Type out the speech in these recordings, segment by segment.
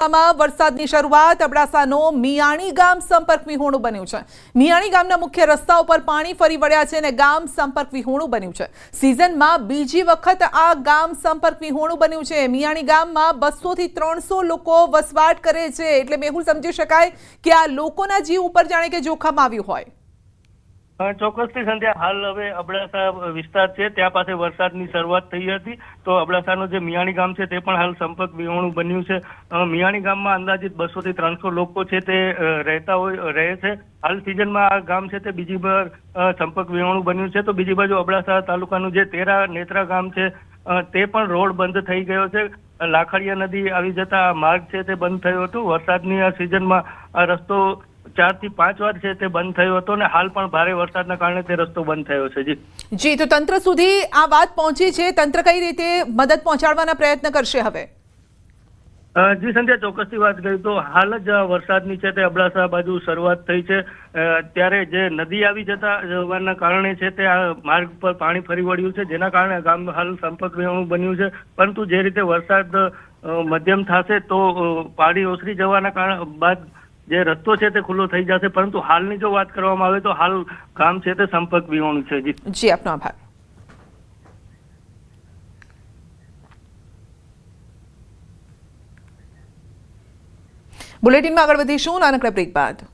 વરસાદની શરૂઆત અબડાસાનો મિયાણી ગામ સંપર્ક વિહોણું બન્યું છે। મિયાણી ગામના મુખ્ય રસ્તા ઉપર પાણી ફરી વળ્યા છે અને ગામ સંપર્ક વિહોણું બન્યું છે। સિઝનમાં બીજી વખત આ ગામ સંપર્ક વિહોણું બન્યું છે। મિયાણી ગામમાં 200 થી 300 લોકો વસવાટ કરે છે, એટલે મેહુલ સમજી શકાય કે આ લોકોના જીવ ઉપર જાણે કે જોખમ આવ્યું હોય। ચોક્કસથી સંધ્યા, હાલ હવે અબડાસા વિસ્તાર છે ત્યાં પાસે વરસાદની શરૂઆત થઈ હતી, તો અબડાસાનું જે મિયાણી ગામ છે તે પણ હાલ સંપર્ક વિહોણું બન્યું છે। મિયાણી ગામમાં અંદાજિત 200 થી 300 લોકો છે તે રહે છે। હાલ સિઝનમાં આ ગામ છે તે બીજી વાર સંપર્ક વિહોણું બન્યું છે। તો બીજી બાજુ અબડાસા તાલુકાનું જે તેરા નેત્રા ગામ છે તે પણ રોડ બંધ થઈ ગયો છે। લાખડીયા નદી આવી જતા માર્ગ છે તે બંધ થયો હતો। વરસાદની આ સિઝનમાં આ રસ્તો 4 થી 5 વાર છે તે બંધ થયો હતો અને હાલ પણ ભારે વરસાદના કારણે તે રસ્તો બંધ થયો છે। જી, તો તંત્ર સુધી આ વાત પહોંચી છે, તંત્ર કઈ રીતે મદદ પહોંચાડવાના પ્રયત્ન કરશે હવે? જી સંધ્યા, ચોક્કસથી વાત કરીએ તો હાલ જ વરસાદની છે તે અબડાસા બાજુ શરૂઆત થઈ છે, ત્યારે જે નદી આવી જવાના કારણે છે તે આ માર્ગ પર પાણી ફરી વળ્યું છે, જેના કારણે ગામ હાલ સંપર્ક વિહોણું બન્યું છે। પરંતુ જે રીતે વરસાદ મધ્યમ થશે તો પાણી ઓસરી જવાના કારણે બાદ જે રસ્તો છે તે ખુલ્લો થઈ જશે, પરંતુ હાલની જો વાત કરવામાં આવે તો હાલ ગામ છે તે સંપર્ક વિહોણું છે। જી, આપનો આભાર। બુલેટિનમાં આગળ વધીશું નાનકડા બ્રેક બાદ।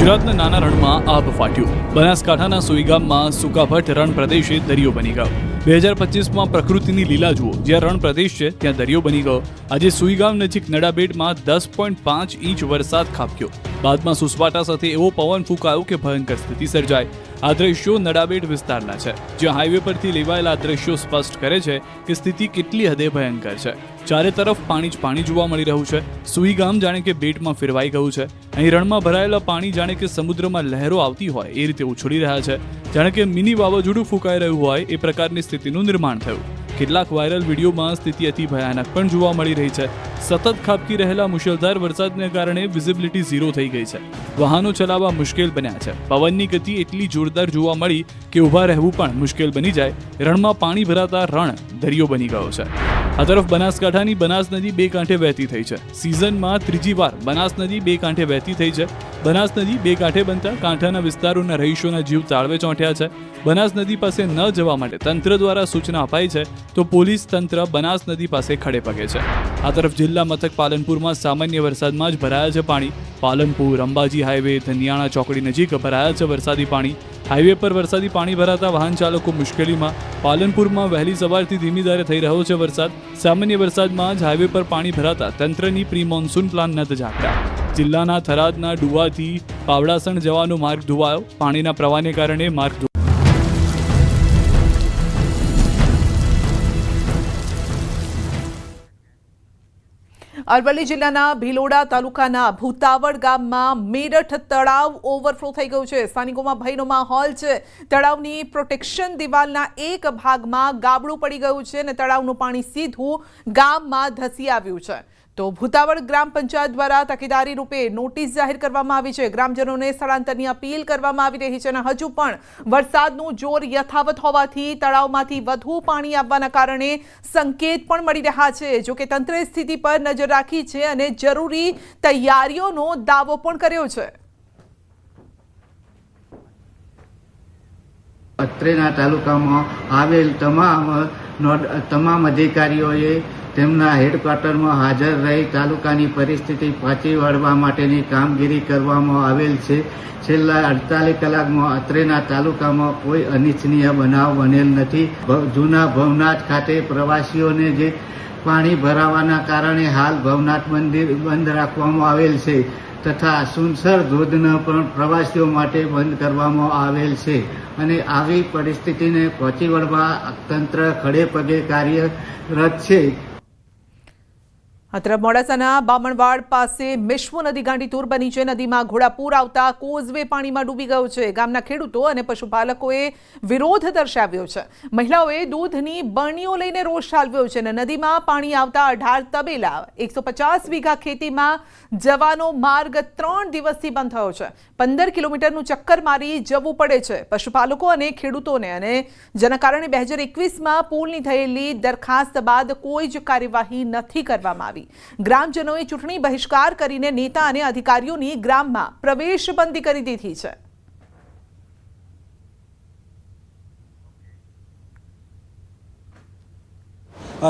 ગુજરાતના નાના રણમાં આબ ફાટ્યું। બનાસકાંઠાના સુઈગામમાં સુકાભટ રણ પ્રદેશે દરિયો બની ગયો। 2025માં પ્રકૃતિની લીલા જુઓ, જ્યાં રણ પ્રદેશ છે ત્યાં દરિયો બની ગયો। આજે સુઈગામ નજીક નડાબેટમાં 10.5 ઇંચ વરસાદ ખાબક્યો। બાદમાં સુસવાટા સાથે એવો પવન ફૂંકાયો કે ભયંકર સ્થિતિ સર્જાઈ। આ દ્રશ્યો નડાબેટ વિસ્તારના છે, જ્યાં હાઈવે પરથી લેવાયેલા દ્રશ્યો સ્પષ્ટ કરે છે કે સ્થિતિ કેટલી હદે ભયંકર છે। ચારે તરફ પાણી જ પાણી જોવા મળી રહ્યું છે। સુઈગામ જાણે કે બેટમાં ફેરવાઈ ગયું છે। અહીં રણમાં ભરાયેલા પાણી જાણે કે સમુદ્રમાં લહેરો આવતી હોય એ રીતે ઉછળી રહ્યા છે, જાણે કે મિની વાવાઝોડું ફૂંકાઈ રહ્યું હોય એ પ્રકારની સ્થિતિનું નિર્માણ થયું। કેટલાક વાયરલ વિડીયોમાં સ્થિતિ અતિ ભયાનક પણ જોવા મળી રહી છે। સતત ખાબકી રહેલા મુશળધાર વરસાદને કારણે વિઝિબિલિટી 0 થઈ ગઈ છે। વાહનો ચલાવવા મુશ્કેલ બન્યા છે। પવનની ગતિ એટલી જોરદાર જોવા મળી કે ઊભા રહેવું પણ મુશ્કેલ બની જાય। રણમાં પાણી ભરાતા રણ દરિયો બની ગયો છે। આ તરફ બનાસકાંઠાની બનાસ નદી બે કાંઠે વહેતી થઈ છે। સિઝનમાં ત્રીજી વાર બનાસ નદી બે કાંઠે વહેતી થઈ છે। બનાસ નદી બે કાંઠે બનતા કાંઠાના વિસ્તારોના રહીશોના જીવ તાળવે ચોંટ્યા છે। બનાસ નદી પાસે ન જવા માટે તંત્ર દ્વારા સૂચના અપાઈ છે, તો પોલીસ તંત્ર બનાસ નદી પાસે ખડે પગે છે। આ તરફ જિલ્લા મથક પાલનપુરમાં સામાન્ય વરસાદમાં જ ભરાયા છે પાણી। પાલનપુર અંબાજી હાઈવે ધનિયાણા ચોકડી નજીક ભરાયા છે વરસાદી પાણી। હાઈવે પર વરસાદી પાણી ભરાતા વાહન ચાલકો મુશ્કેલીમાં। પાલનપુરમાં વહેલી સવારથી ધીમી ધારે થઈ રહ્યો છે વરસાદ। સામાન્ય વરસાદમાં જ હાઈવે પર પાણી ભરાતા તંત્રની પ્રી મોન્સૂન પ્લાન નત જાગ્યા। જિલ્લાના થરાદના ડુવાથી પાવડાસણ જવાનો માર્ગ ધોવાયો। પાણીના પ્રવાહને કારણે માર્ગ અરવલ્લી જિલ્લાના ભિલોડા તાલુકાના ભૂતાવડ ગામમાં મેરઠ તળાવ ઓવરફ્લો થઈ ગયું છે। સ્થાનિકોમાં ભયનો માહોલ છે। તળાવની પ્રોટેક્શન દિવાલના એક ભાગમાં ગાબડું પડી ગયું છે અને તળાવનું પાણી સીધું ગામમાં ધસી આવ્યું છે। તો ભૂતાવડ ગ્રામ પંચાયત દ્વારા તકેદારી રૂપે નોટિસ જાહેર કરવામાં આવી છે। ગ્રામજનોને સ્થળાંતરની અપીલ કરવામાં આવી રહી છે અને હજુ પણ વરસાદનું જોર યથાવત હોવાથી તળાવમાંથી વધુ પાણી આવવાના કારણે સંકેત પણ મળી રહ્યા છે। જો કે તંત્રે સ્થિતિ પર નજર રાખી છે અને જરૂરી તૈયારીઓનો દાવો પણ કર્યો છે। અત્રેના તાલુકામાં આવેલ તમામ અધિકારીઓએ તેમના હેડક્વાર્ટરમાં હાજર રહી તાલુકાની પરિસ્થિતિ પહોંચી વળવા માટેની કામગીરી કરવામાં આવેલ છે। છેલ્લા 48 કલાકમાં અત્રેના તાલુકામાં કોઈ અનિચ્છનીય બનાવ બનેલ નથી। જૂના ભવનાથ ખાતે પ્રવાસીઓને જે પાણી ભરાવાના કારણે હાલ ભવનાથ મંદિર બંધ રાખવામાં આવેલ છે, તથા સુનસર ધોધને પણ પ્રવાસીઓ માટે બંધ કરવામાં આવેલ છે અને આવી પરિસ્થિતિને પહોંચી વળવા તંત્ર ખડે પગે કાર્યરત છે। અત્રે મોડાસાના બામણવાડ પાસે મેશ્વો નદી ગાંડીતુર બની છે। નદીમાં ઘોડાપૂર આવતા કોઝવે પાણીમાં ડૂબી ગયો છે। ગામના ખેડૂતો અને પશુપાલકોએ વિરોધ દર્શાવ્યો છે। મહિલાઓએ દૂધની બરણીઓ લઈને રોષ ઠાલવ્યો છે અને નદીમાં પાણી આવતા 18 તબેલા 150 વીઘા ખેતીમાં જવાનો માર્ગ 3 દિવસથી બંધ થયો છે। 15 કિલોમીટરનું ચક્કર મારી જવું પડે છે। પશુપાલકો અને ખેડૂતોને અને જેના કારણે 2021માં પુલની થયેલી દરખાસ્ત બાદ કોઈ જ કાર્યવાહી નથી કરવામાં આવી। ગ્રામજનોએ ચૂંટણી બહિષ્કાર કરીને નેતા અને અધિકારીઓની ગ્રામમાં પ્રવેશ બંધી કરી દીધી છે।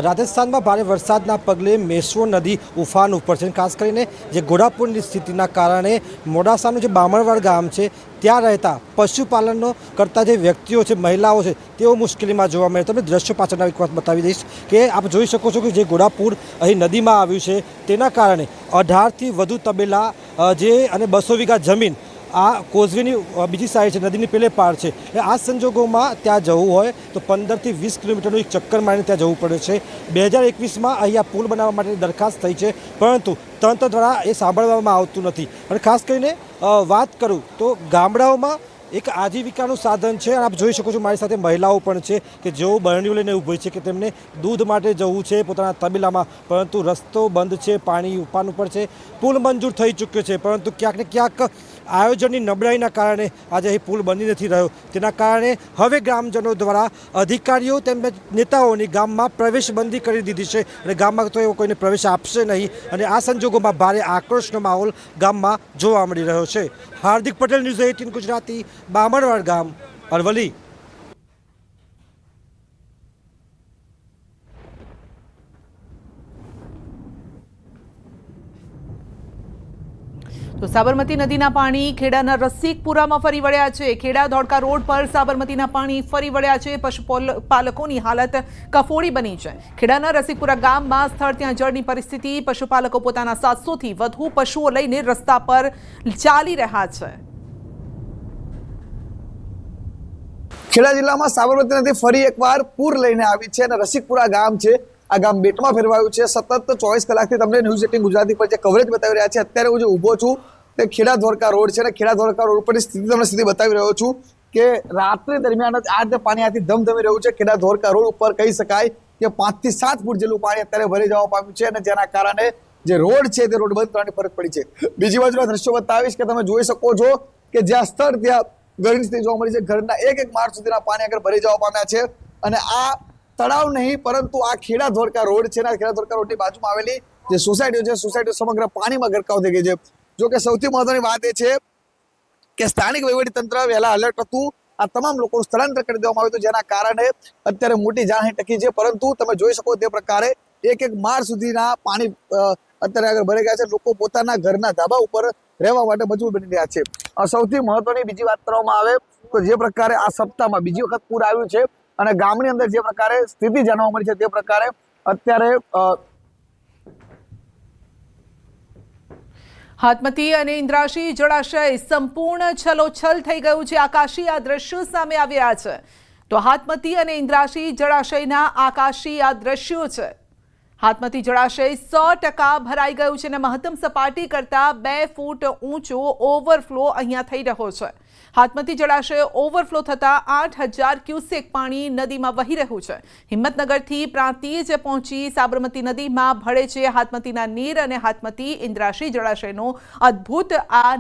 રાજસ્થાનમાં ભારે વરસાદના પગલે મેશ્વો નદી ઉફાન ઉપર છે। ખાસ કરીને જે ઘોડાપૂરની સ્થિતિના કારણે મોડાસાનું જે બામણવાડ ગામ છે ત્યાં રહેતા પશુપાલનનો કરતા જે વ્યક્તિઓ છે, મહિલાઓ છે, તેઓ મુશ્કેલીમાં જોવા મળે। તમને દ્રશ્યો પાછળના એક વાત બતાવી દઈશ કે આપ જોઈ શકો છો કે જે ઘોડાપૂર અહીં નદીમાં આવ્યું છે તેના કારણે 18થી વધુ તબેલા જે અને 200 વીઘા જમીન આ કોઝવેની બીજી સાઈડ છે, નદીની પેલે પાર છે। આ સંજોગોમાં ત્યાં જવું હોય તો 15થી 20 કિલોમીટરનું એક ચક્કર મારીને ત્યાં જવું પડે છે। 2021માં અહીંયા પુલ બનાવવા માટેની દરખાસ્ત થઈ છે, પરંતુ તંત્ર દ્વારા એ સાંભળવામાં આવતું નથી। અને ખાસ કરીને વાત કરું તો ગામડાઓમાં એક આજીવિકાનું સાધન છે। આપ જોઈ શકો છો મારી સાથે મહિલાઓ પણ છે કે જેઓ બરણીઓ લઈને ઊભી છે કે તેમને દૂધ માટે જવું છે પોતાના તબેલામાં, પરંતુ રસ્તો બંધ છે, પાણી ઉફાન ઉપર છે। પુલ મંજૂર થઈ ચૂક્યો છે, પરંતુ ક્યાંક ને ક્યાંક આયોજનની નબળાઈના કારણે આજે અહીં પુલ બની નથી રહ્યો। તેના કારણે હવે ગ્રામજનો દ્વારા અધિકારીઓ તેમજ નેતાઓની ગામમાં પ્રવેશબંધી કરી દીધી છે અને ગામમાં તો એવો કોઈને પ્રવેશ આપશે નહીં। અને આ સંજોગોમાં ભારે આક્રોશનો માહોલ ગામમાં જોવા મળી રહ્યો છે। હાર્દિક પટેલ, ન્યૂઝ 18 ગુજરાતી, બામણવાડ ગામ, અરવલ્લી। તો સાબરમતી નદીના પાણી ખેડાના રસિકપુરામાં ફરી વળ્યા છે। ખેડા ધોળકા રોડ પર સાબરમતીના પાણી ફરી વળ્યા છે। પશુપાલકોની હાલત કફોડી બની છે। ખેડાના રસિકપુરા ગામમાં સ્થળ ત્યાં જળની પરિસ્થિતિ। પશુપાલકો પોતાના 700થી વધુ પશુઓ લઈને રસ્તા પર ચાલી રહ્યા છે। ખેડા જિલ્લામાં સાબરમતી નદી ફરી એકવાર પૂર લઈને આવી છે અને રસિકપુરા ગામ છે આ ગામ બેટમાં ફેરવાયું છે। સતત 24 કલાકથી તમને ન્યૂઝ 18 ગુજરાતી પર જે કવરેજ બતાવી રહ્યા છે। અત્યારે હું જે ઊભો છું તે ખેડા ધોળકા રોડ છે અને ખેડા ધોળકા રોડ પરની સ્થિતિ બતાવી રહ્યો છું કે રાત્રિ દરમિયાન જ આ રીતે પાણી આથી ધમધમી રહ્યું છે। ખેડા ધોળકા રોડ ઉપર કહી શકાય કે 5 થી 7 ફૂટ જેટલું પાણી અત્યારે ભરી જવા પામ્યું છે અને જેના કારણે જે રોડ છે તે રોડ બંધ કરવાની ફરજ પડી છે। બીજી બાજુના દ્રશ્યો બતાવીશ કે તમે જોઈ શકો છો કે જ્યાં સ્થળ ત્યાં ઘરની સ્થિતિ જોવા મળી છે। ઘરના એક માળ સુધીના પાણી આગળ ભરી જવા પામ્યા છે અને આ તળાવ નહીં પરંતુ આ ખેડા ધોળકા રોડ છે, ખેડા ધોળકા રોડની બાજુમાં આવેલી જે સોસાયટીઓ છે, સોસાયટીઓ સમગ્ર પાણીમાં ગરકાવ થઈ ગઈ છે। જો કે સૌથી મહત્વની વાત એ છે કે સ્થાનિક વહીવટીતંત્ર વહેલા એલર્ટ હતું, આ તમામ લોકોનું સ્થળાંતર કરી દેવામાં આવ્યું હતું, જેના કારણે અત્યારે મોટી જાનહાનિ ટકી છે। પરંતુ તમે જોઈ શકો તે પ્રકારે એક માળ સુધીના પાણી અત્યારે આગળ ભરાઈ ગયા છે। લોકો પોતાના ઘરના ધાબા ઉપર રહેવા માટે મજબૂર બની રહ્યા છે। સૌથી મહત્વની બીજી વાત કરવામાં આવે તો જે પ્રકારે આ સપ્તાહમાં બીજી વખત પૂર આવ્યું છે અને ગામની અંદર જે પ્રકારે સ્થિતિ જાણવા મળી છે તે પ્રકારે અત્યારે હાથમતી અને ઇન્દ્રાશી જળાશય સંપૂર્ણ છલોછલ થઈ ગયું છે। આકાશી આ દ્રશ્યો સામે આવ્યા છે। તો હાથમતી અને ઇન્દ્રાશી જળાશયના આકાશી આ દ્રશ્યો છે। હાથમતી જળાશય 100% ભરાઈ ગયું છે અને મહત્તમ સપાટી કરતા 2 ફૂટ ઊંચો ઓવરફ્લો અહીંયા થઈ રહ્યો છે। હાથમતી જળાશય ઓવરફ્લો થતા 8000 ક્યુસેક પાણી નદીમાં વહી રહ્યું છે। હિંમતનગરથી પ્રાંતિજ પહોંચી સાબરમતી નદીમાં ભળે છે હાથમતીના નીર અને હાથમતી ઇન્દ્રાશી જળાશયનો અદ્ભુત આ